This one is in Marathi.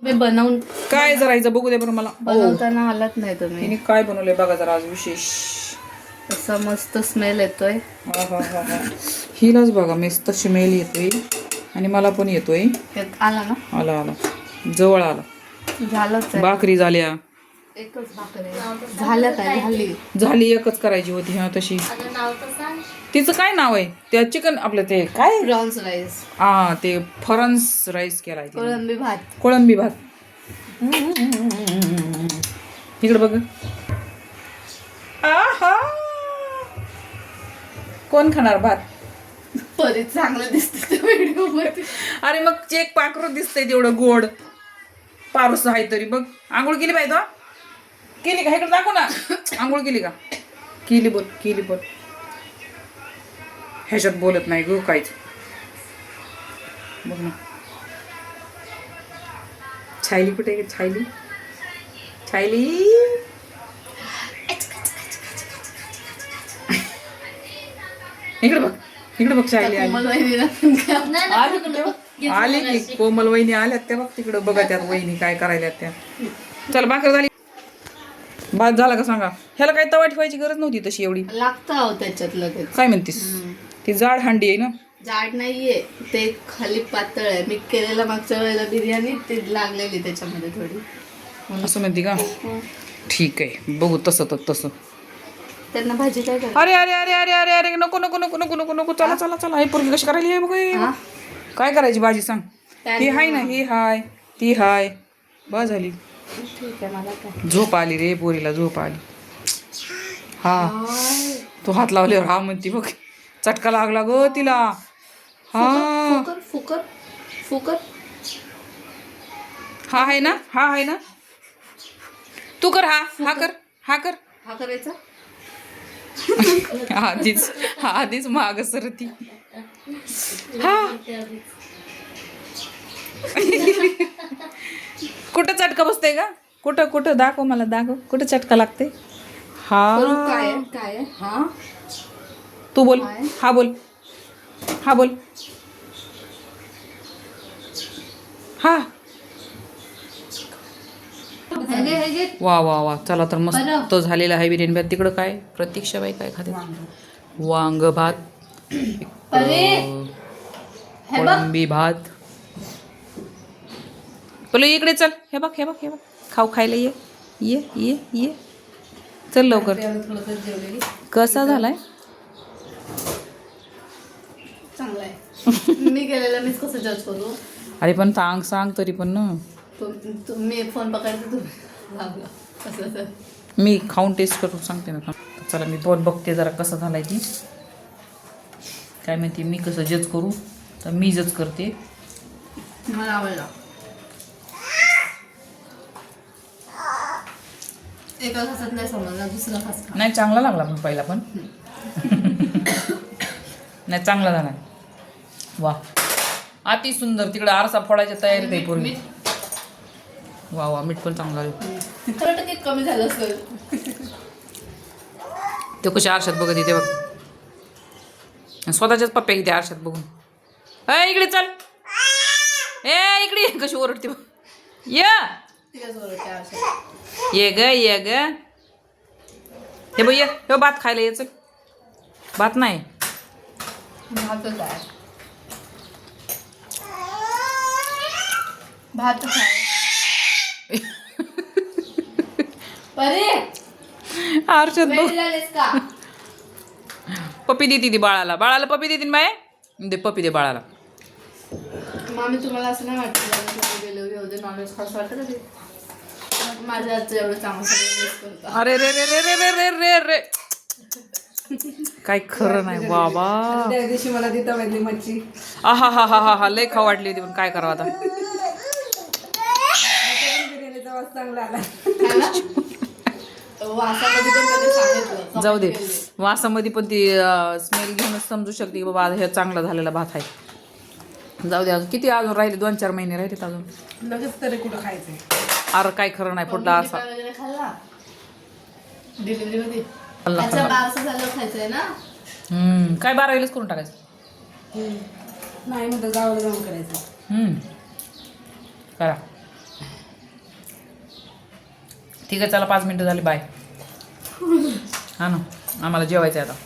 मी बनवून काय करायचं बघू दे बरं मला. बनवताना आलात नाही तुम्ही. तिने काय बनवलंय बघा जरा आज विशेष. असा मस्त स्मेल येतोय. हिलाच बघा मस्त स्मेल येतोय आणि मला पण येतोय. आला ना. आला आला जवळ आला. झालंच भाकरी झाल्या. एकच भाकरी झाल्या काय झाली एकच करायची होती. हा तशी तिचं काय नाव आहे त्या चिकन आपलं ते काय प्रॉन्स राईस. हा ते फरन्स राईस केलाय कोळंबी भात. कोळंबी भात. इकडे बघ. कोण खाणार भात. परी चांगलं दिसत व्हिडिओ मध्ये. अरे मग चेक पाखरू दिसतंय तेवढं गोड पारूस आहे तरी बघ. आंघोळ केली पाहिजे केली का इकडे दाखव ना. आंघोळ केली का. केली बोल केली बोल. ह्याच्यात बोलत नाही ग काहीच. बघ ना छायली कुठे आहे. छायली छायली इकडे बघ इकडे बघ. छायली आली की कोमल वहिनी आल्यात त्या बघ तिकडे बघा त्यात वहिनी काय करायला त्या. चल भाकर झाली. भात झाला का सांगा. ह्याला काही तवा ठेवायची गरज नव्हती तशी एवढी. लागतं त्याच्यात लगेच. काय म्हणतीस ती जाड हांडी आहे ना. जाड नाहीये ते खाली पातळ आहे. मी केलेला मागच्या वेळेला बिर्याणी ते लागलेली त्याच्यामध्ये थोडी. असं म्हणते का. ठीक आहे बघू तसं तर तसं. त्यांना भाजी काय करायची. अरे अरे अरे अरे अरे अरे नको नको नको नको नको नको. चला चला चला हे पोरगी कशी करायली बघ. काय करायची भाजी सांग. ही हाय ना ही हाय ती हाय बस झाली. ठीक आहे मला काय. झोप आली रे पोरीला झोप आली. हा तू हात लावल्यावर हा म्हणती बघ. चटका लागला ग तिला. हा फुकर फुकर फुकर. हा आहे ना हा आहे ना. तू कर हा हा कर हा कर. हा करायचा. आधीच माग सरती. हा कुठं चटका बसतंय का. कुठं कुठं दाखव मला दाखव कुठं चटका लागते. हा काय काय हा तू बोल. हा बोल हा बोल. हा वा वा वा. चला तर मस्त झालेला आहे बिर्याणी भात. तिकडं काय प्रतीक्षाबाई काय खाते. वांग भात कोळंबी भात. बोल इकडे चल. हे बघ हे बघ हे बघ खाऊ खायला ये ये ये ये चल लवकर. कसा झालाय. चांगला आहे. मी केलेला मीच कसं जज करू. अरे पण सांग तरी पण ना. मी फोन पकडते तुम्ही. मी खाऊन टेस्ट करून सांगते ना. चला मी पण बघते जरा कसं झालाय ती. काय माहिती मी कसं जज करू तर मी जज करते. मला आवडला. एका घासात नाही समजला दुसरा घास. नाही चांगला लागला पण पहिला पण. नाही चांगला झाला. वा अति सुंदर. तिकडे आरसा फोडायच्या तयारीत आहे पूर्वी. वा वा मीठ पण चांगलं झालं. खरं टक्के कमी झालं असेल. ते कशी आरशात बघत येते बघ. स्वतःच्याच पप्प्या किती आरशात बघून. इकडे चल. इकडे कशी ओरडते बघ. ये ग ये ग. हे बघ ये हे भात खायला ये चल. भात नाही भातच आहे. भात खाय. आरशात बघ. पप्पी देते ती बाळाला. बाळाला पप्पी देते बाय. दे पप्पी दे बाळाला. मामी तुम्हाला असं नाही वाटतं गेलो नॉनव्हेज खास वाटतं का. माझ्या आजचं एवढं चांगलं. अरे रे रे रे रे रे रे रे रे. काय खरं नाही बाबा. त्या दिवशी मला तिथं वाजली मच्छी. हा हा हा हा हा लय खाऊ वाटली होती पण काय करावं आता. बिर्याणीचा वास चांगला आला. वासामध्ये पण कधी सांगितलं. जाऊ दे वासामध्ये पण ती स्मेल घेऊनच समजू शकते की बाबा हे चांगला झालेला भात आहे. जाऊ दे अजून किती अजून राहिले 2-4 महिने राहिले अजून. लगेच तरी कुठं खायचंय. अरे काय खरं नाही पुढला असा. खाल्ला डिलिव्हरीमध्ये. खाल्ला अच्छा 12 झालं खायचंय ना. काय 12 करून टाकायचं. नाही म्हणतं गावाला जाऊन करायचं. करा ठीक आहे चला 5 मिनिटं झाली बाय. हा ना आम्हाला जेवायचं आहे आता.